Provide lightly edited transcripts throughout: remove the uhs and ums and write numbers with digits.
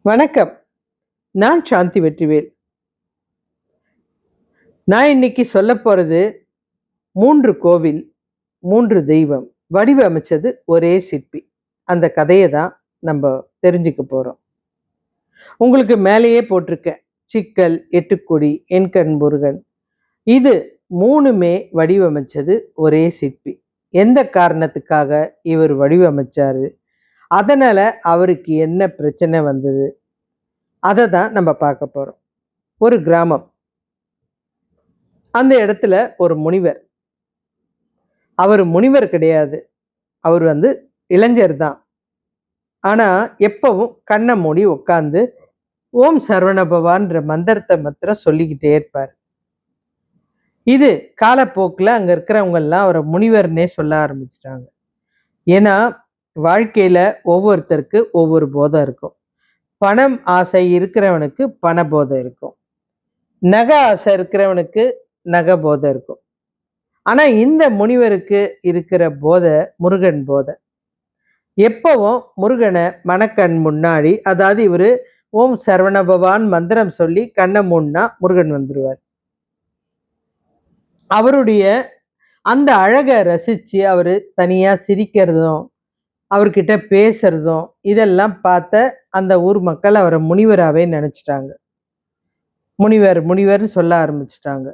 வணக்கம். நான் சாந்தி வெற்றிவேல். நான் இன்னைக்கு சொல்லப் போறது 3 கோவில், 3 தெய்வம் வடிவமைச்சது ஒரே சிற்பி. அந்த கதைய தான் நம்ப தெரிஞ்சுக்க போறோம். உங்களுக்கு மேலேயே போட்டிருக்கேன். சிக்கல், எட்டுக்குடி, எண்கண் முருகன். இது 3மே வடிவமைச்சது ஒரே சிற்பி. எந்த காரணத்துக்காக இவர் வடிவமைச்சாரு? அதனால அவருக்கு என்ன பிரச்சனை வந்தது? அத தான் நம்ம பார்க்க போறோம். ஒரு கிராமம். அந்த இடத்துல ஒரு முனிவர். அவரு முனிவர் கிடையாது. அவர் இளைஞர் தான். ஆனா, எப்பவும் கண்ண மூடி உட்கார்ந்து, ஓம் சரவண பவான்ற மந்திரத்த மாத்திரம் சொல்லிக்கிட்டே இருப்பாரு. இது காலப்போக்குல அங்க இருக்கிறவங்கலாம் அவர முனிவர்னே சொல்ல ஆரம்பிச்சுட்டாங்க. ஏன்னா, வாழ்க்கையில ஒவ்வொருத்தருக்கு ஒவ்வொரு போதை இருக்கும். பணம் ஆசை இருக்கிறவனுக்கு பண போதை இருக்கும். நகை ஆசை இருக்கிறவனுக்கு நகை போதை இருக்கும். ஆனா, இந்த முனிவருக்கு இருக்கிற போதை முருகன் போதை. எப்பவும் முருகன மனக்கண் முன்னாடி, அதாவது இவரு ஓம் சரவண பவான் மந்திரம் சொல்லி கண்ண மூடுனா முருகன் வந்துருவார். அவருடைய அந்த அழக ரசிச்சு அவரு தனியா சிரிக்கிறதும், அவர்கிட்ட பேசுறதும், இதெல்லாம் பார்த்த அந்த ஊர் மக்கள் அவர முனிவராவே நெனச்சுட்டாங்க. முனிவர், முனிவர்ன்னு சொல்ல ஆரம்பிச்சுட்டாங்க.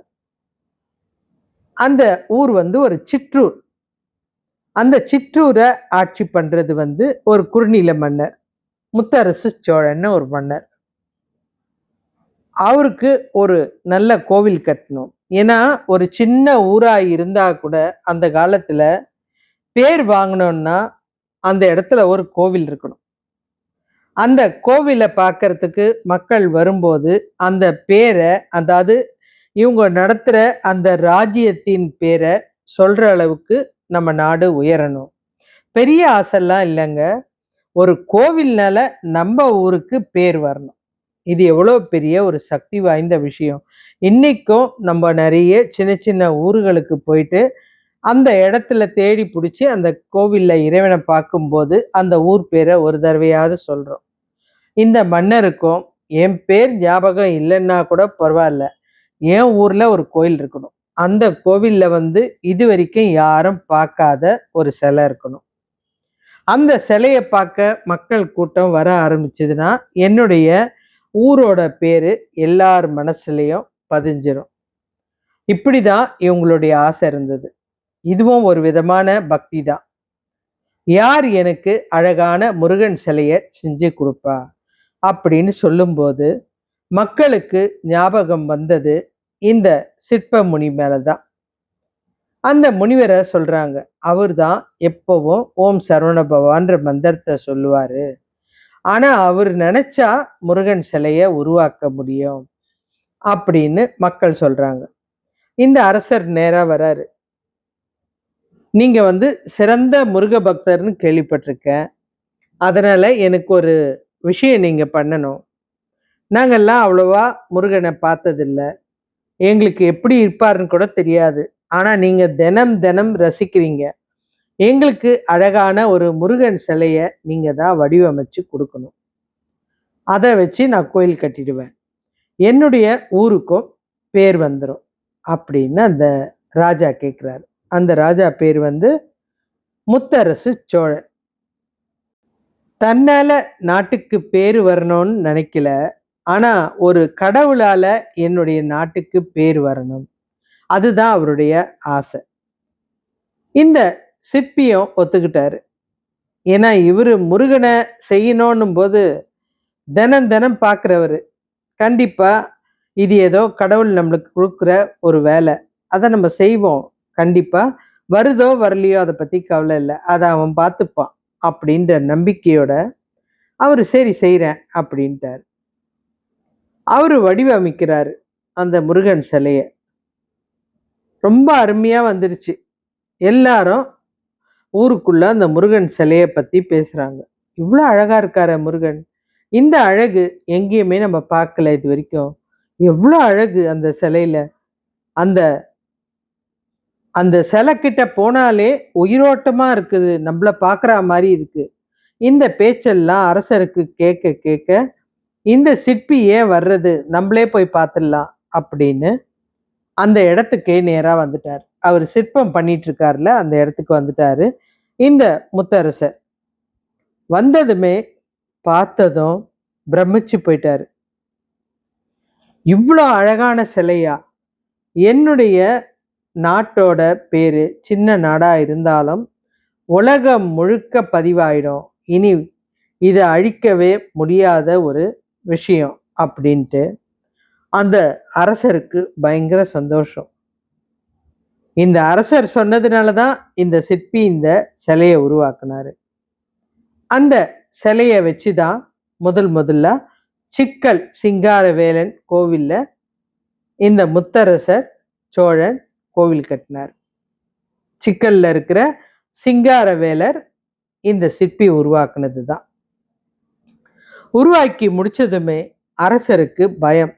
அந்த ஊர் ஒரு சிற்றூர். அந்த சிற்றூர ஆட்சி பண்றது ஒரு குறுநில மன்னர். முத்தரசு சோழன்னு ஒரு மன்னர். அவருக்கு ஒரு நல்ல கோவில் கட்டணும். ஏன்னா, ஒரு சின்ன ஊரா இருந்தா கூட அந்த காலத்துல பேர் வாங்கணும்னா, அந்த இடத்துல ஒரு கோவில் இருக்கணும். அந்த கோவில பார்க்கறதுக்கு மக்கள் வரும்போது, அந்த பேர அதாவது இவங்க நடத்துற அந்த ராஜ்யத்தின் பேர சொல்ற அளவுக்கு நம்ம நாடு உயரணும். பெரிய ஆசைலாம் இல்லங்க. ஒரு கோவில்னால நம்ப ஊருக்கு பேர் வரணும். இது எவ்வளோ பெரிய ஒரு சக்தி வாய்ந்த விஷயம். இன்னைக்கும் நம்ம நெறைய சின்ன சின்ன ஊர்களுக்கு போயிட்டு, அந்த இடத்துல தேடி புடிச்சு அந்த கோவில்ல இறைவன பார்க்கும்போது, அந்த ஊர் பேர ஒரு தடவையாவது சொல்றோம். இந்த மன்னருக்கும் என் பேர் ஞாபகம் இல்லன்னா கூட பரவால்ல. என் ஊர்ல ஒரு கோயில் இருக்கணும். அந்த கோவில்ல இதுவரைக்கும் யாரும் பார்க்காத ஒரு சிலை இருக்கணும். அந்த சிலைய பார்க்க மக்கள் கூட்டம் வர ஆரம்பிச்சதுன்னா, என்னுடைய ஊரோட பேரு எல்லார் மனசுலயும் பதிஞ்சிரும். இப்படிதான் இவங்களுடைய ஆசை இருந்தது. இதுவும் ஒரு விதமான பக்தி தான். யார் எனக்கு அழகான முருகன் சிலைய செஞ்சு குடுப்பா? அப்படின்னு சொல்லும்போது, மக்களுக்கு ஞாபகம் வந்தது இந்த சிற்ப முனி மேல தான். அந்த முனிவர சொல்றாங்க. அவர்தான் எப்பவும் ஓம் சரவண பவான்ற மந்திரத்த சொல்லுவாரு. ஆனா, அவரு நெனச்சா முருகன் சிலைய உருவாக்க முடியும். அப்படின்னு மக்கள் சொல்றாங்க. இந்த அரசர் நேரா வராரு. நீங்க சிறந்த முருக பக்தர்ன்னு கேள்விப்பட்டிருக்கேன். அதனால எனக்கு ஒரு விஷயம் நீங்க பண்ணணும். நாங்கல்லாம் அவ்வளவா முருகன பார்த்ததில்ல. எங்களுக்கு எப்படி இருப்பாருன்னு கூட தெரியாது. ஆனா நீங்க தினம் தினம் ரசிக்கிறீங்க. எங்களுக்கு அழகான ஒரு முருகன் சிலைய நீங்க தான் வடிவமைச்சு குடுக்கணும். அத வச்சு நான் கோயில் கட்டிடுவேன். என்னுடைய ஊருக்கும் பேர் வந்துரும். அப்படின்னு அந்த ராஜா கேட்கிறாரு. அந்த ராஜா பேர் முத்தரசு சோழன். தன்னால நாட்டுக்கு பேரு வரணும்னு நினைக்கல. ஆனா ஒரு கடவுளால என்னுடைய நாட்டுக்கு பேர் வரணும். அதுதான் அவருடைய ஆசை. இந்த சிற்பியும் ஒத்துக்கிட்டாரு. ஏன்னா இவரு முருகன செய்யணும்னும் போது தினம் தினம் பார்க்கிறவரு. கண்டிப்பா இது ஏதோ கடவுள் நம்மளுக்கு குடுக்குற ஒரு வேலை. அத நம்ம செய்வோம். கண்டிப்பா வருதோ வரலையோ அத பத்தி கவலை இல்ல. அத அவன் பார்த்துப்பான். அப்படின்ற நம்பிக்கையோட அவரு சரி செய்றேன் அப்படின்ட்டாரு. அவரு வடிவமைக்கிறாரு அந்த முருகன் சிலைய. ரொம்ப அருமையா வந்துருச்சு. எல்லாரும் ஊருக்குள்ள அந்த முருகன் சிலைய பத்தி பேசுறாங்க. இவ்ளோ அழகா இருக்காரே முருகன். இந்த அழகு எங்கேயுமே நம்ம பார்க்கல இதுவரைக்கும். எவ்ளோ அழகு அந்த சிலையில. அந்த அந்த சிலை கிட்ட போனாலே உயிரோட்டமா இருக்குது. நம்மள பார்க்குற மாரி இருக்கு. இந்த பேச்செல்லாம் அரசருக்கு கேட்க கேட்க இந்த சிற்பி ஏன் வர்றது, நம்மளே போய் பார்த்துடலாம் அப்படின்னு அந்த இடத்துக்கே நேரா வந்துட்டார். அவர் சிற்பம் பண்ணிட்டு இருக்காருல, அந்த இடத்துக்கு வந்துட்டாரு இந்த முத்தரசர். வந்ததுமே பார்த்ததும் பிரமிச்சு போயிட்டாரு. இவ்வளோ அழகான சிலையா? என்னுடைய நாட்டோட பேரு சின்ன நாடா இருந்தாலும் உலகம் முழுக்க பதிவாயிடும். இனி இதை அழிக்கவே முடியாத ஒரு விஷயம் அப்படின்ட்டு அந்த அரசருக்கு பயங்கர சந்தோஷம். இந்த அரசர் சொன்னதுனால தான் இந்த சிற்பி இந்த சிலையை உருவாக்குனாரு. அந்த சிலையை வச்சு தான் முதல்ல சிக்கல் சிங்காரவேலன் கோவில்ல இந்த முத்தரசர் சோழன் கோவில் கட்டினார். சிக்கல்ல இருக்கிற சிங்காரவேலர் இந்த சிற்பி உருவாக்குனது தான். உருவாக்கி முடிச்சதுமே அரசருக்கு பயம்.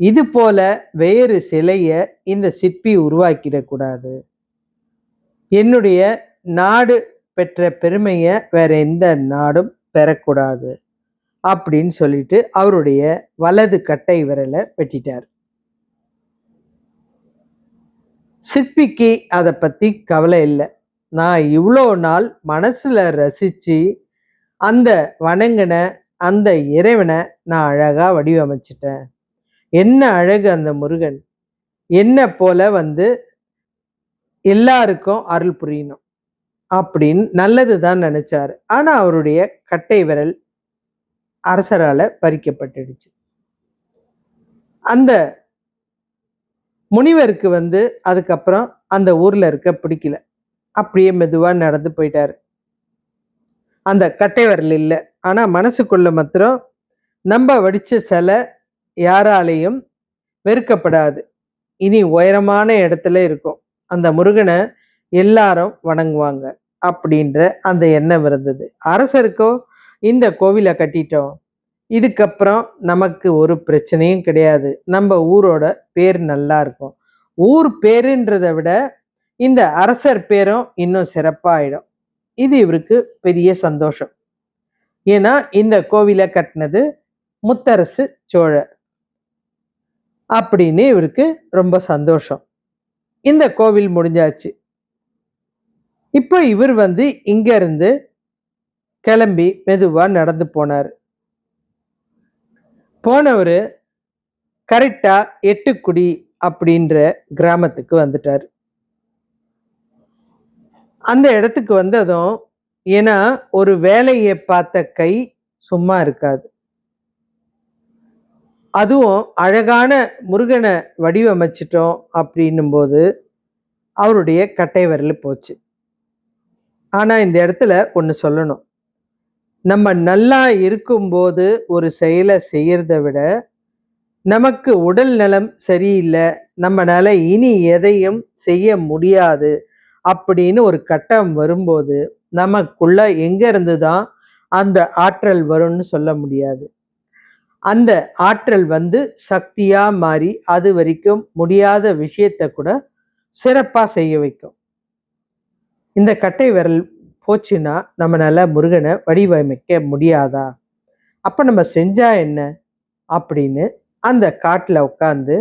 இது போல வேறு சிலைய இந்த சிற்பி உருவாக்கிடக்கூடாது. என்னுடைய நாடு பெற்ற பெருமைய வேற எந்த நாடும் பெறக்கூடாது அப்படின்னு சொல்லிட்டு அவருடைய வலது கட்டை விரலை வெட்டிட்டார். சிற்பிக்கு அதை பத்தி கவலை இல்லை. நான் இவ்வளோ நாள் மனசுல ரசிச்சு அந்த வணங்கின அந்த இறைவனை நான் அழகா வடிவமைச்சிட்டேன். என்ன அழகு அந்த முருகன்! என்ன போல எல்லாருக்கும் அருள் புரியணும் அப்படின்னு நல்லதுதான் நினைச்சாரு. ஆனா அவருடைய கட்டை விரல் அரசரால பறிக்கப்பட்டுடுச்சு. அந்த முனிவருக்கு அதுக்கப்புறம் அந்த ஊர்ல இருக்க பிடிக்கல. அப்படியே மெதுவா நடந்து போயிட்டாரு. அந்த கட்டை விரல் இல்லை. ஆனா மனசுக்குள்ள மாத்திரம் நம்ம வடிச்ச சிலை யாராலையும் வெறுக்கப்படாது. இனி உயரமான இடத்துல இருக்கும். அந்த முருகனை எல்லாரும் வணங்குவாங்க அப்படின்ற அந்த எண்ணம் இருந்தது. அரசருக்கோ இந்த கோவிலை கட்டிட்டோம், இதுக்கப்புறம் நமக்கு ஒரு பிரச்சனையும் கிடையாது, நம்ம ஊரோட பேர் நல்லா இருக்கும். ஊர் பேருன்றதை விட இந்த அரசர் பேரும் இன்னும் சிறப்பாயிடும். இது இவருக்கு பெரிய சந்தோஷம். ஏன்னா இந்த கோவிலை கட்டினது முத்தரசு சோழர் அப்படின்னு இவருக்கு ரொம்ப சந்தோஷம். இந்த கோவில் முடிஞ்சாச்சு. இப்போ இவர் இங்க இருந்து கிளம்பி மெதுவா நடந்து போனார். போனவர் கரெக்டா எட்டுக்குடி அப்படின்ற கிராமத்துக்கு வந்துட்டார். அந்த இடத்துக்கு வந்ததும், ஏன்னா ஒரு வேலையை பார்த்த கை சும்மா இருக்காது. அதுவும் அழகான முருகனை வடிவமைச்சிட்டோம் அப்படின்னும் போது அவருடைய கட்டை விரல் போச்சு. ஆனா இந்த இடத்துல ஒன்று சொல்லணும். நம்ம நல்லா இருக்கும்போது ஒரு செயலை செய்யறதை விட, நமக்கு உடல் நலம் சரியில்லை, நம்மளால இனி எதையும் செய்ய முடியாது அப்படின்னு ஒரு கட்டம் வரும்போது நமக்குள்ள எங்க இருந்து தான் அந்த ஆற்றல் வரும்னு சொல்ல முடியாது. அந்த ஆற்றல் சக்தியா மாறி அது வரைக்கும் முடியாத விஷயத்தை கூட சிறப்பா செய்ய வைக்கும். இந்த கட்டை விரல் போச்சுன்னா நம்மளால முருகனை வடிவமைக்க முடியாதா? அப்ப நம்ம செஞ்சா என்ன அப்படின்னு அந்த காட்டுல உட்கார்ந்து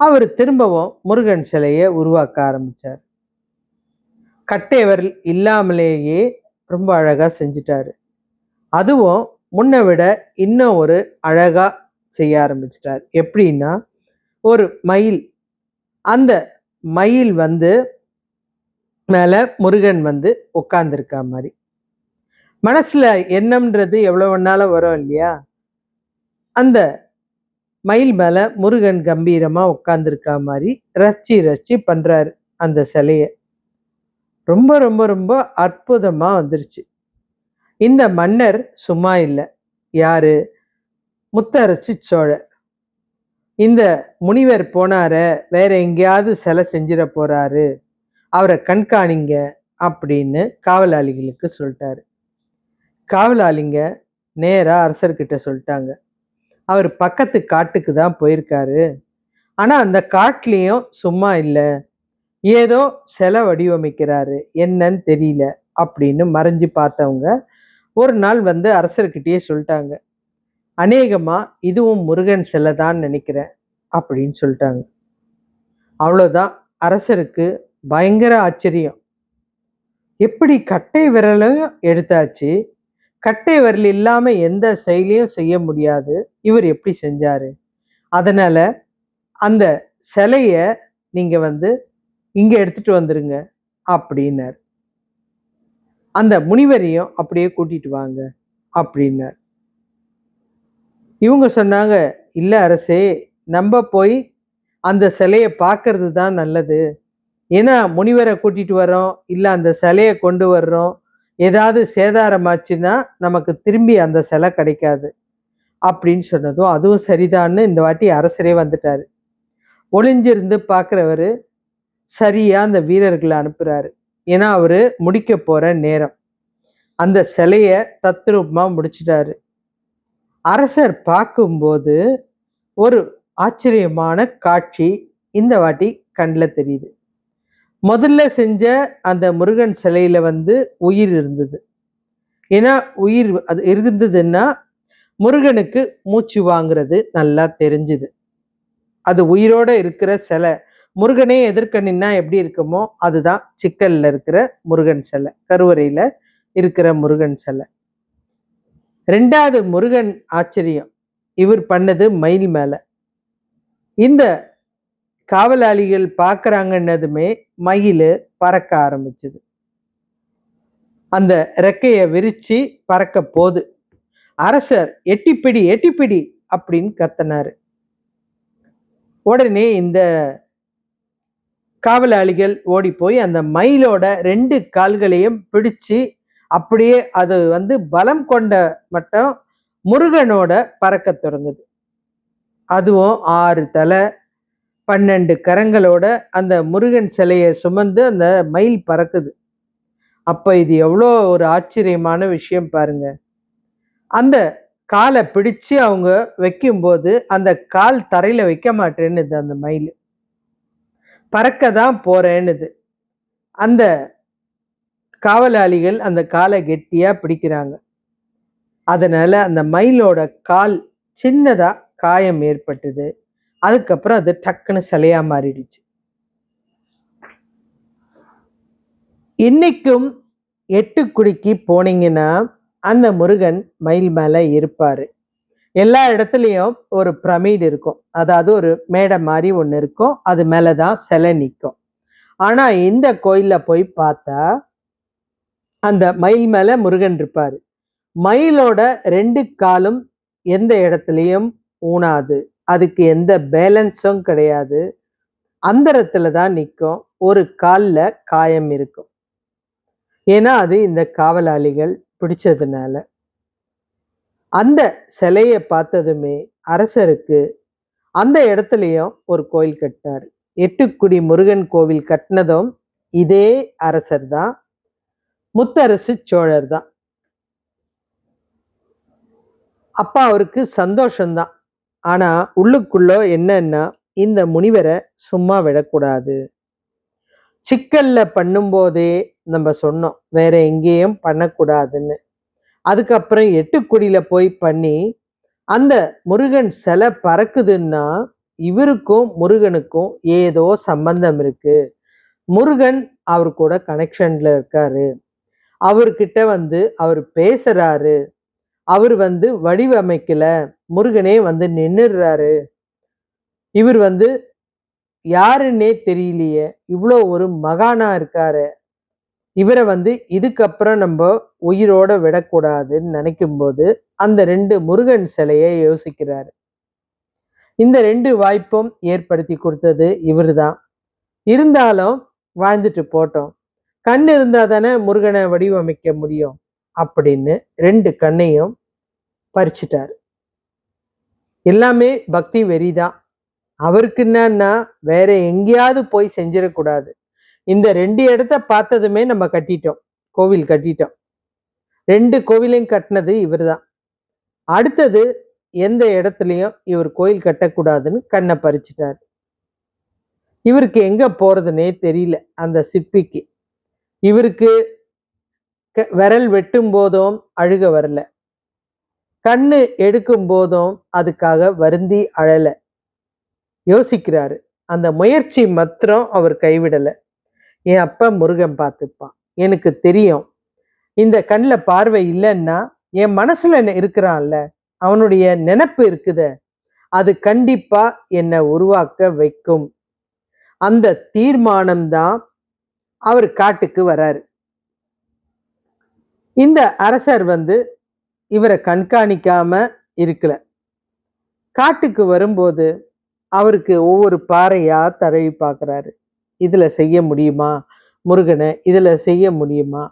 அவர் திரும்பவும் முருகன் சிலையை உருவாக்க ஆரம்பிச்சார். கட்டை விரல் இல்லாமலேயே ரொம்ப அழகா செஞ்சிட்டாரு. அதுவும் முன்னை விட இன்னும் ஒரு அழகா செய்ய ஆரம்பிச்சிட்டார். எப்படின்னா, ஒரு மயில், அந்த மயில் மேல முருகன் உட்கார்ந்துருக்கா மாதிரி. மனசுல எண்ணம்ன்றது எவ்வளவு வேணாலும் வரும் இல்லையா? அந்த மயில் மேல முருகன் கம்பீரமா உட்கார்ந்துருக்கா மாதிரி ரசிச்சு ரசிச்சு பண்றாரு அந்த சிலைய. ரொம்ப ரொம்ப ரொம்ப அற்புதமா வந்துருச்சு. இந்த மன்னர் சும்மா இல்லை. யாரு? முத்தரசு சோழர். இந்த முனிவர் போனார, வேற எங்கேயாவது சிலை செஞ்சிட போறாரு, அவரை கண்காணிங்க அப்படின்னு காவலாளிகளுக்கு சொல்லிட்டாரு. காவலாளிங்க நேரா அரசர்கிட்ட சொல்லிட்டாங்க. அவர் பக்கத்து காட்டுக்கு தான் போயிருக்காரு. ஆனா அந்த காட்டுலயும் சும்மா இல்லை, ஏதோ சிலை வடிவமைக்கிறாரு, என்னன்னு தெரியல அப்படின்னு மறைஞ்சு பார்த்தவங்க ஒரு நாள் அரசர்கிட்டயே சொல்லிட்டாங்க. அநேகமா இதுவும் முருகன் சிலை தான் நினைக்கிறேன் அப்படின்னு சொல்லிட்டாங்க. அவ்வளோதான். அரசருக்கு பயங்கர ஆச்சரியம். எப்படி கட்டை விரலையும் எடுத்தாச்சு, கட்டை விரல் இல்லாம எந்த செயலையும் செய்ய முடியாது. இவர் எப்படி செஞ்சாரு? அதனால அந்த சிலைய நீங்க இங்க எடுத்துட்டு வந்துருங்க அப்படின்னார். அந்த முனிவரையும் அப்படியே கூட்டிட்டு வாங்க அப்படின்னார். இவங்க சொன்னாங்க, இல்ல அரசே, நம்ம போய் அந்த சிலைய பார்க்கறது தான் நல்லது. ஏன்னா முனிவரை கூட்டிட்டு வர்றோம், இல்ல அந்த சிலைய கொண்டு வர்றோம். ஏதாவது சேதாரமாச்சுன்னா நமக்கு திரும்பி அந்த சிலை கிடைக்காது அப்படின்னு சொன்னதும், அதுவும் சரிதான்னு இந்த வாட்டி அரசரே வந்துட்டாரு. ஒளிஞ்சிருந்து பார்க்குறவரு சரியா அந்த வீரர்களை அனுப்புறாரு. ஏன்னா அவரு முடிக்க போற நேரம். அந்த சிலைய தத்ரூபமா முடிச்சிட்டாரு. அரசர் பார்க்கும்போது ஒரு ஆச்சரியமான காட்சி இந்த வாட்டி கண்ல தெரியுது. முதல்ல செஞ்ச அந்த முருகன் சிலையில உயிர் இருந்தது. ஏன்னா உயிர் அது இருந்ததுன்னா முருகனுக்கு மூச்சு வாங்குறது நல்லா தெரிஞ்சுது. அது உயிரோட இருக்கிற சிலை. முருகனே எதிர்க்க நின்னா எப்படி இருக்குமோ அதுதான் சிக்கல்ல இருக்கிற முருகன் சிலை, கருவறையில இருக்கிற முருகன் சிலை. 2வது முருகன் ஆச்சரியம் இவர் பண்ணது மயில் மேல. இந்த காவலாளிகள் பார்க்கறாங்கன்னதுமே மயில் பறக்க ஆரம்பிச்சது. அந்த ரெக்கைய விரிச்சு பறக்க போது அரசர் எட்டிப்பிடி எட்டிப்பிடி அப்படின்னு கத்தினாரு. உடனே இந்த காவலாளிகள் ஓடி போய் அந்த மயிலோட 2 கால்களையும் பிடிச்சு அப்படியே அது பலம் கொண்ட மட்டும் முருகனோட பறக்க தொடங்குது. அதுவும் 6 தலை 12 கரங்களோட அந்த முருகன் சிலையை சுமந்து அந்த மயில் பறக்குது. அப்ப இது எவ்வளோ ஒரு ஆச்சரியமான விஷயம் பாருங்க. அந்த காலை பிடிச்சு அவங்க வைக்கும்போது அந்த கால் தரையில வைக்க மாட்டேன்னுது. அந்த மயில் பறக்க தான் போறேன்னுது. அந்த காவலாளிகள் அந்த காலை கெட்டியா பிடிக்கிறாங்க. அதனால அந்த மயிலோட கால் சின்னதா காயம் ஏற்பட்டது. அதுக்கப்புறம் அது டக்குன்னு சிலையா மாறிடுச்சு. இன்னைக்கும் எட்டுக்குடிக்கு போனீங்கன்னா அந்த முருகன் மயில் மேல இருப்பாரு. எல்லா இடத்துலயும் ஒரு பிரமிடு இருக்கும். அதாவது ஒரு மேடை மாதிரி ஒண்ணு இருக்கும். அது மேலதான் சிலை நிற்கும். ஆனா இந்த கோயில்ல போய் பார்த்தா அந்த மயில் மேல முருகன் இருப்பாரு. மயிலோட 2 காலும் எந்த இடத்துலயும் ஊனாது. அதுக்கு எந்த பேலன்ஸும் கிடையாது. அந்தரத்துல தான் நிற்கும். ஒரு கால்ல காயம் இருக்கும். ஏன்னா அது இந்த காவலாளிகள் பிடிச்சதுனால. அந்த சிலையை பார்த்ததுமே அரசருக்கு அந்த இடத்துலயும் ஒரு கோயில் கட்டினார். எட்டுக்குடி முருகன் கோவில் கட்டினதும் இதே அரசர் தான், முத்தரசு சோழர் தான். அப்ப அவருக்கு சந்தோஷம்தான். ஆனா உள்ளுக்குள்ள என்னன்னா, இந்த முனிவரை சும்மா விடக்கூடாது. சிக்கல்ல பண்ணும்போதே நம்ம சொன்னோம், வேற எங்கேயும் பண்ணக்கூடாதுன்னு. அதுக்கப்புறம் எட்டுக்குடியில போய் பண்ணி அந்த முருகன் சிலை பறக்குதுன்னா இவருக்கும் முருகனுக்கும் ஏதோ சம்பந்தம் இருக்கு. முருகன் அவர் கூட கனெக்ஷன்ல இருக்காரு. அவர்கிட்ட அவர் பேசுறாரு. அவர் வடிவமைக்கல, முருகனே நின்னுடுறாரு. இவர் யாருன்னே தெரியலையே, இவ்வளோ ஒரு மகானா இருக்காரு. இவரை இதுக்கப்புறம் நம்ம உயிரோட விடக்கூடாதுன்னு நினைக்கும்போது அந்த 2 முருகன் சிலையை யோசிக்கிறாரு. இந்த 2 வாய்ப்பும் ஏற்படுத்தி கொடுத்தது இவர்தான். இருந்தாலும் வாழ்ந்துட்டு போட்டோம், கண் இருந்தா தானே முருகனை வடிவமைக்க முடியும் அப்படின்னு 2 கண்ணையும் பறிச்சுட்டாரு. எல்லாமே பக்தி வெறிதான். அவருக்கு என்னன்னா வேற எங்கேயாவது போய் செஞ்சிடக்கூடாது. இந்த 2 இடத்த பார்த்ததுமே நம்ம கட்டிட்டோம், கோவில் கட்டிட்டோம். 2 கோவிலையும் கட்டினது இவர்தான். அடுத்தது எந்த இடத்துலயும் இவர் கோயில் கட்டக்கூடாதுன்னு கண்ணை பறிச்சுட்டாரு. இவருக்கு எங்க போறதுன்னே தெரியல. அந்த சிற்பிக்கு இவருக்கு விரல் வெட்டும் போதும் அழுக வரல. கண்ணு எடுக்கும் போதும் அதுக்காக வருந்தி அழல. யோசிக்கிறாரு. அந்த முயற்சி மாத்திரம் அவர் கைவிடல. என் அப்பா முருகன் பார்த்துப்பான். எனக்கு தெரியும். இந்த கண்ல பார்வை இல்லைன்னா என் மனசுல இருக்கிறான்ல, அவனுடைய நினைப்பு இருக்குதே, அது கண்டிப்பா என்னை உருவாக்க வைக்கும். அந்த தீர்மானம் தான் அவர் காட்டுக்கு வராரு. இந்த அரசர் இவரை கண்காணிக்காம இருக்கல. காட்டுக்கு வரும்போது அவருக்கு ஒவ்வொரு பாறையா தடவி பார்க்குறாரு. இதுல செய்ய முடியுமா முருகனை, இதுல செய்ய முடியுமா?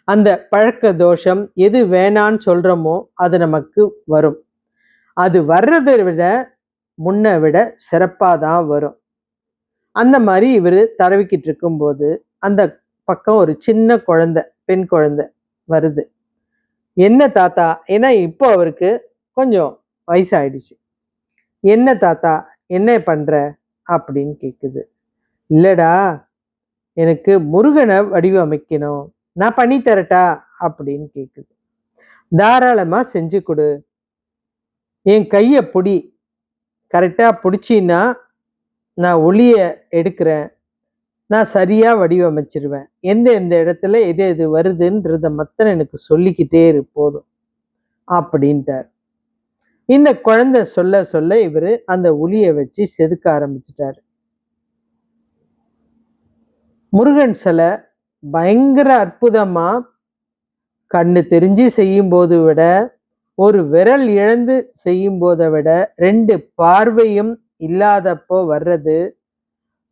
அந்த பழக்க தோஷம் எது வேணான்னு சொல்றோமோ அது நமக்கு வரும். அது வர்றதை விட முன்ன விட சிறப்பாக தான் வரும். அந்த மாதிரி இவர் தடவிக்கிட்டு இருக்கும்போது அந்த பக்கம் ஒரு சின்ன குழந்தை, பெண் குழந்தை வருது. என்ன தாத்தா, ஏன்னா இப்போ அவருக்கு கொஞ்சம் வயசாயிடுச்சு. என்ன தாத்தா என்ன பண்ற அப்படின்னு கேக்குது. இல்லடா, எனக்கு முருகனை வடிவமைக்கணும், நான் பண்ணி தரட்டா அப்படின்னு கேக்குது. தாராளமா செஞ்சு கொடு, என் கைய பிடி, கரெக்டா பிடிச்சின்னா நான் ஒளிய எடுக்கிறேன், நான் சரியா வடிவமைச்சிருவேன், எந்த எந்த இடத்துல எது எது வருதுன்றத மத்தன எனக்கு சொல்லிக்கிட்டே இரு போதும் அப்படின்ட்டார். இந்த குழந்தை சொல்ல சொல்ல இவரு அந்த ஒளிய வச்சு செதுக்க ஆரம்பிச்சிட்டாரு. முருகன் சிலை பயங்கர அற்புதமா கண்ணு தெரிஞ்சு செய்யும் போது விட, ஒரு விரல் இழந்து செய்யும் போதை விட, 2 பார்வையும் இல்லாதப்போ வர்றது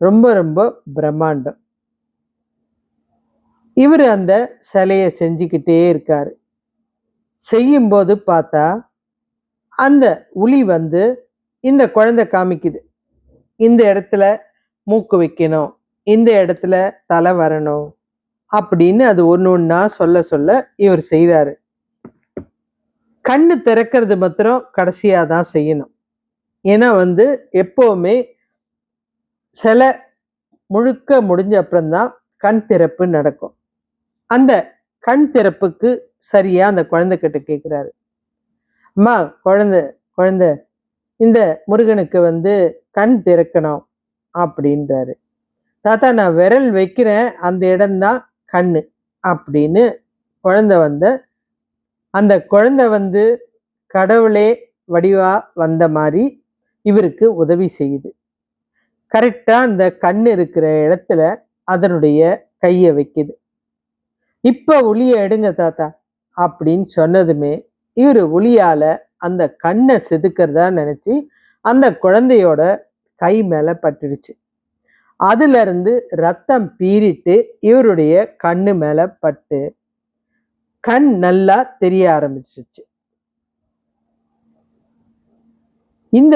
ரொம்ப ரொம்ப பிரம்மாண்டம். இவர் அந்த சிலைய செஞ்சுக்கிட்டே இருக்காரு. செய்யும்போது பார்த்தா அந்த உளி இந்த குழந்தை காமிக்குது. இந்த இடத்துல மூக்கு வைக்கணும், இந்த இடத்துல தலை வரணும் அப்படின்னு அது ஒன்று ஒன்றா சொல்ல சொல்ல இவர் செய்கிறாரு. கண்ணு திறக்கிறது மாத்திரம் கடைசியாக தான் செய்யணும். ஏன்னா எப்போவுமே சில முழுக்க முடிஞ்ச அப்புறம்தான் கண் திறப்பு நடக்கும். அந்த கண் திறப்புக்கு சரியா அந்த குழந்தைகிட்ட கேட்குறாரு. அம்மா, குழந்தை குழந்தை இந்த முருகனுக்கு கண் திறக்கணும் அப்படின்றாரு. தாத்தா, நான் விரல் வைக்கிறேன், அந்த இடம்தான் கண்ணு அப்படின்னு குழந்தை அந்த குழந்தை கடவுளே வடிவா வந்த மாதிரி இவருக்கு உதவி செய்யுது. கரெக்டா அந்த கண்ணு இருக்கிற இடத்துல அதனுடைய கையை வைக்குது. இப்ப ஒளிய எடுங்க தாத்தா அப்படின்னு சொன்னதுமே இவர் ஒளியால அந்த கண்ணை செதுக்கிறதா நினைச்சு அந்த குழந்தையோட கை மேல பட்டுடுச்சு. அதுல இருந்து ரத்தம் பீறிட்டு இவருடைய கண்ணு மேல பட்டு கண் நல்லா தெரிய ஆரம்பிச்சிருச்சு. இந்த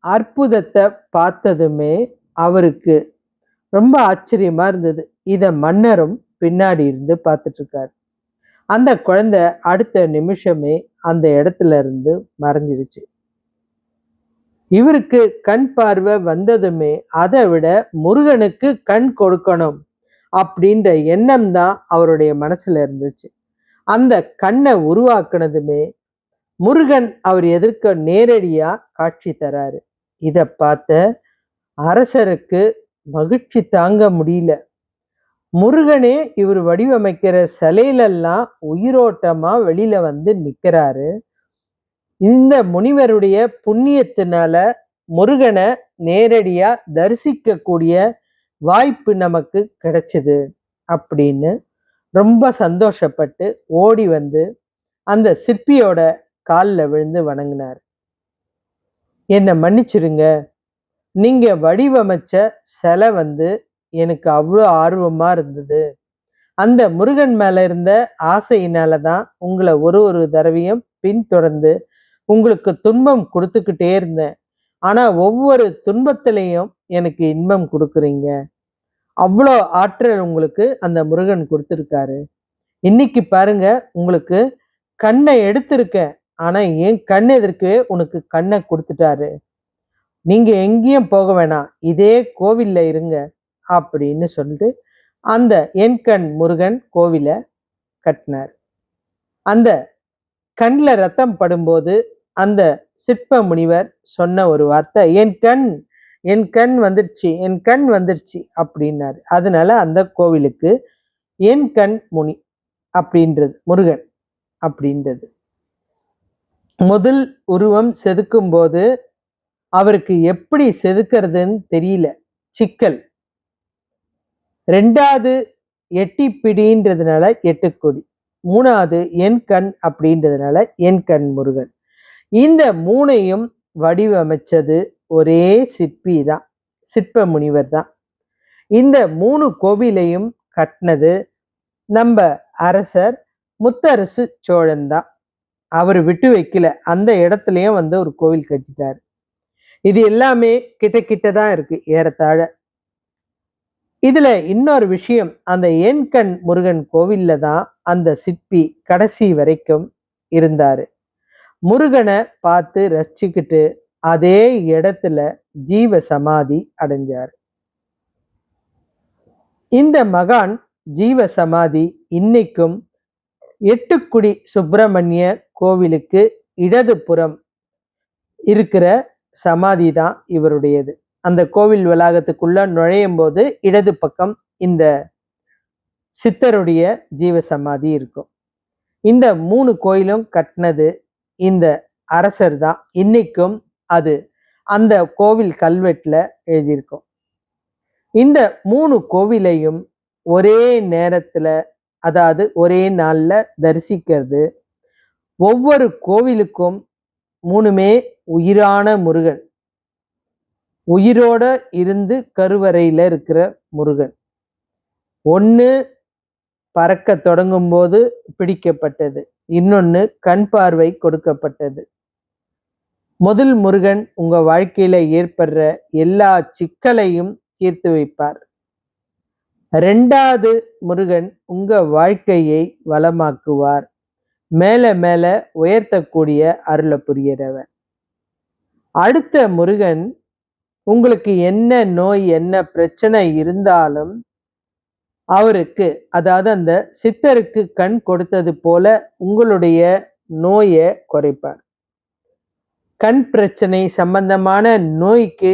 அற்புதத்தை பார்த்ததுமே அவருக்கு ரொம்ப ஆச்சரியமா இருந்தது. இத மன்னரும் பின்னாடி இருந்து பார்த்துட்டு இருக்காரு. அந்த குழந்தை அடுத்த நிமிஷமே அந்த இடத்துல இருந்து மறைஞ்சிருச்சு. இவருக்கு கண் பார்வை வந்ததுமே அதை விட முருகனுக்கு கண் கொடுக்கணும் அப்படின்ற எண்ணம் தான் அவருடைய மனசுல இருந்துச்சு. அந்த கண்ணை உருவாக்குனதுமே முருகன் அவர் எதிர்க்க நேரடியா காட்சி தராரு. இத பார்த்த அரசருக்கு மகிழ்ச்சி தாங்க முடியல. முருகனே இவர் வடிவமைக்கிற சிலையிலெல்லாம் உயிரோட்டமா வெளியில நிக்கிறாரு. இந்த முனிவருடைய புண்ணியத்தினால முருகனை நேரடியா தரிசிக்கக்கூடிய வாய்ப்பு நமக்கு கிடைச்சது அப்படின்னு ரொம்ப சந்தோஷப்பட்டு ஓடி அந்த சிற்பியோட காலில் விழுந்து வணங்கினார். என்னை மன்னிச்சிருங்க, நீங்க வடிவமைச்ச சிலை எனக்கு அவ்வளோ ஆர்வமா இருந்தது. அந்த முருகன் மேல இருந்த ஆசையினால தான் உங்களை ஒரு ஒரு தடவையும் பின்தொடர்ந்து உங்களுக்கு துன்பம் கொடுத்துக்கிட்டே இருந்தேன். ஆனா ஒவ்வொரு துன்பத்திலையும் எனக்கு இன்பம் கொடுக்குறீங்க. அவ்வளோ ஆற்றல் உங்களுக்கு அந்த முருகன் கொடுத்துருக்காரு. இன்னைக்கு பாருங்க, உங்களுக்கு கண்ணை எடுத்திருக்கேன், ஆனா என் கண் எதற்கு உனக்கு கண்ணை கொடுத்துட்டாரு. நீங்க எங்கேயும் போக வேணாம், இதே கோவில்ல இருங்க அப்படின்னு சொல்லிட்டு அந்த என் கண் முருகன் கோவிலை கட்டினார். அந்த கண்ல ரத்தம் படும்போது அந்த சிற்ப முனிவர் சொன்ன ஒரு வார்த்தை, என் கண் வந்துருச்சு, என் கண் வந்துருச்சு அப்படின்னாரு. அதனால அந்த கோவிலுக்கு என் கண் முனி அப்படின்றது, முருகன் அப்படின்றது. முதல் உருவம் செதுக்கும் போது அவருக்கு எப்படி செதுக்கிறதுன்னு தெரியல, சிக்கல். ரெண்டாவது எட்டி பிடின்றதுனால 8 கொடி. மூணாவது என் கண் அப்படின்றதுனால என் கண் முருகன். இந்த மூணையும் வடிவமைச்சது ஒரே சிற்பி தான், சிற்ப முனிவர் தான். இந்த 3 கோவிலையும் கட்டினது நம்ம அரசர் முத்தரசு சோழன் தான். அவர் விட்டு வைக்கல, அந்த இடத்துலயும் வந்து ஒரு கோவில் கட்டிட்டாரு. இது எல்லாமே கிட்ட கிட்ட தான் இருக்கு ஏறத்தாழ. இதுல இன்னொரு விஷயம், அந்த என் கண் முருகன் கோவில்ல தான் அந்த சிற்பி கடைசி வரைக்கும் இருந்தாரு. முருகனை பார்த்து ரசிச்சுக்கிட்டு அதே இடத்துல ஜீவ சமாதி அடைஞ்சார். இந்த மகான் ஜீவ சமாதி இன்னைக்கும் எட்டுக்குடி சுப்பிரமணிய கோவிலுக்கு இடது புறம் இருக்கிற சமாதி தான் இவருடையது. அந்த கோவில் வளாகத்துக்குள்ள நுழையும் போது இடது பக்கம் இந்த சித்தருடைய ஜீவ சமாதி இருக்கும். இந்த 3 கோயிலும் கட்டினது இந்த அரசர் தான். இன்னைக்கும் அது அந்த கோவில் கல்வெட்டுல எழுதியிருக்கும். இந்த 3 கோவிலையும் ஒரே நேரத்துல, அதாவது ஒரே நாள்ல தரிசிக்கிறது. ஒவ்வொரு கோவிலுக்கும் 3மே உயிரான முருகன், உயிரோட இருந்து கருவறையில இருக்கிற முருகன். ஒன்று பறக்க தொடங்கும் போது பிடிக்கப்பட்டது, இன்னொன்னு கண் பார்வை கொடுக்கப்பட்டது. முதல் முருகன் உங்க வாழ்க்கையில ஏற்படுற எல்லா சிக்கலையும் தீர்த்து வைப்பார். 2வது முருகன் உங்க வாழ்க்கையை வளமாக்குவார், மேல மேல உயர்த்தக்கூடிய அருள புரியறவர். அடுத்த முருகன் உங்களுக்கு என்ன நோய் என்ன பிரச்சனை இருந்தாலும் அவருக்கு, அதாவது அந்த சித்தருக்கு கண் கொடுத்தது போல உங்களுடைய நோயை குறைப்பார். கண் பிரச்சனை சம்பந்தமான நோய்க்கு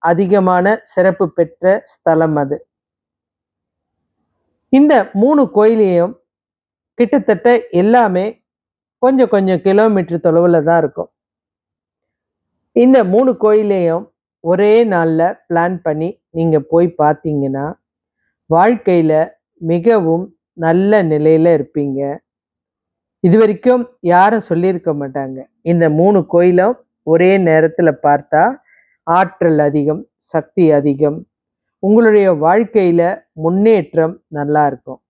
அதிகமான சிறப்பு பெற்ற ஸ்தலம் அது. இந்த 3 கோயிலையும் கிட்டத்தட்ட எல்லாமே கொஞ்சம் கொஞ்சம் கிலோமீட்டர் தொலைவுல தான் இருக்கும். இந்த 3 கோயிலையும் ஒரே நாள்ல பிளான் பண்ணி நீங்க போய் பார்த்தீங்கன்னா வாழ்க்கையில மிகவும் நல்ல நிலையில இருப்பீங்க. இது வரைக்கும் யாரும் சொல்லியிருக்க மாட்டாங்க, இந்த 3 கோயிலும் ஒரே நேரத்துல பார்த்தா ஆற்றல் அதிகம், சக்தி அதிகம், உங்களுடைய வாழ்க்கையில முன்னேற்றம் நல்லா இருக்கும்.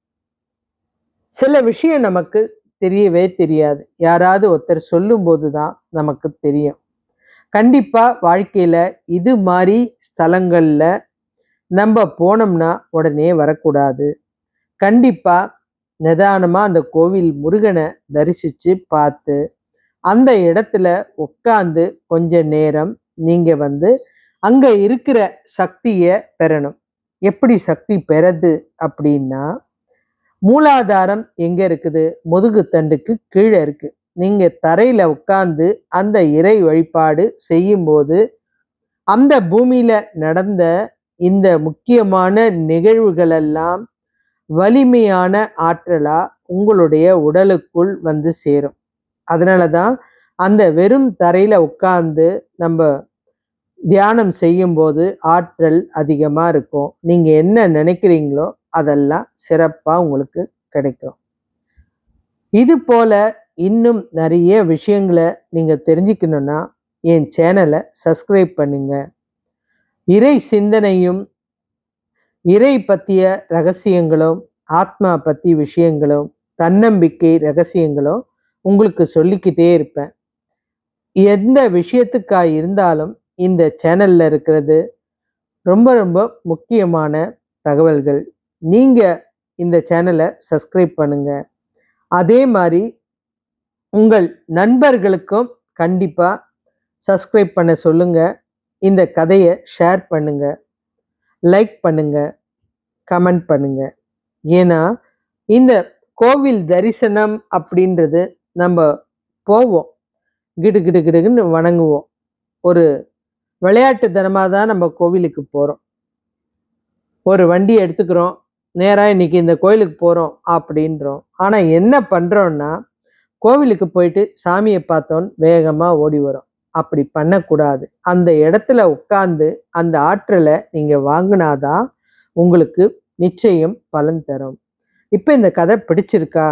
சில விஷயம் நமக்கு தெரியவே தெரியாது, யாராவது ஒருத்தர் சொல்லும் போதுதான் நமக்கு தெரியும். கண்டிப்பா வாழ்க்கையில இது மாதிரி ஸ்தலங்கள்ல நம்ம போனோம்னா உடனே வரக்கூடாது. கண்டிப்பா நிதானமா அந்த கோவில் முருகனை தரிசிச்சு பார்த்து அந்த இடத்துல உட்கார்ந்து கொஞ்ச நேரம் நீங்க வந்து அங்க இருக்கிற சக்தியை பெறணும். எப்படி சக்தி பெறது அப்படின்னா, மூலாதாரம் எங்க இருக்குது? முதுகு தண்டுக்கு கீழே இருக்கு. நீங்க தரையில உட்கார்ந்து அந்த இறை வழிபாடு செய்யும்போது அந்த பூமியில நடந்த இந்த முக்கியமான நிகழ்வுகள் எல்லாம் வலிமையான ஆற்றலா உங்களுடைய உடலுக்குள் வந்து சேரும். அதனாலதான் அந்த வெறும் தரையில உட்கார்ந்து நம்ம தியானம் செய்யும்போது ஆற்றல் அதிகமா இருக்கும். நீங்க என்ன நினைக்கிறீங்களோ அதெல்லாம் சிறப்பா உங்களுக்கு கிடைக்கும். இது போல இன்னும் நிறைய விஷயங்களை நீங்க தெரிஞ்சுக்கணும்னா என் சேனலை சப்ஸ்கிரைப் பண்ணுங்க. இறை சிந்தனையும் இறை பற்றிய ரகசியங்களும் ஆத்மா பற்றி விஷயங்களும் தன்னம்பிக்கை ரகசியங்களும் உங்களுக்கு சொல்லிக்கிட்டே இருப்பேன். எந்த விஷயத்துக்காக இருந்தாலும் இந்த சேனல்ல இருக்கிறது ரொம்ப ரொம்ப முக்கியமான தகவல்கள். நீங்க இந்த சேனலை சப்ஸ்கிரைப் பண்ணுங்க. அதே மாதிரி உங்கள் நண்பர்களுக்கும் கண்டிப்பா சப்ஸ்கிரைப் பண்ண சொல்லுங்க. இந்த கதையை ஷேர் பண்ணுங்க, லைக் பண்ணுங்க, கமெண்ட் பண்ணுங்க. ஏன்னா இந்த கோவில் தரிசனம் அப்படின்றது நம்ம போவோம். கிடு கிடு கிடுன்னு வணங்குவோம். ஒரு விளையாட்டுத்தனமா தான் நம்ம கோவிலுக்கு போறோம். ஒரு வண்டி எடுத்துக்கிறோம். நேரா இன்னைக்கு இந்த கோயிலுக்கு போறோம் அப்படின்றோம். ஆனா என்ன பண்றோம்னா, கோவிலுக்கு போயிட்டு சாமிய பார்த்தோன்னு வேகமா ஓடி வரோம். அப்படி பண்ணக்கூடாது. அந்த இடத்துல உட்கார்ந்து அந்த ஆற்றல நீங்க வாங்குனா தான் உங்களுக்கு நிச்சயம் பலன் தரும். இப்ப இந்த கதை பிடிச்சிருக்கா?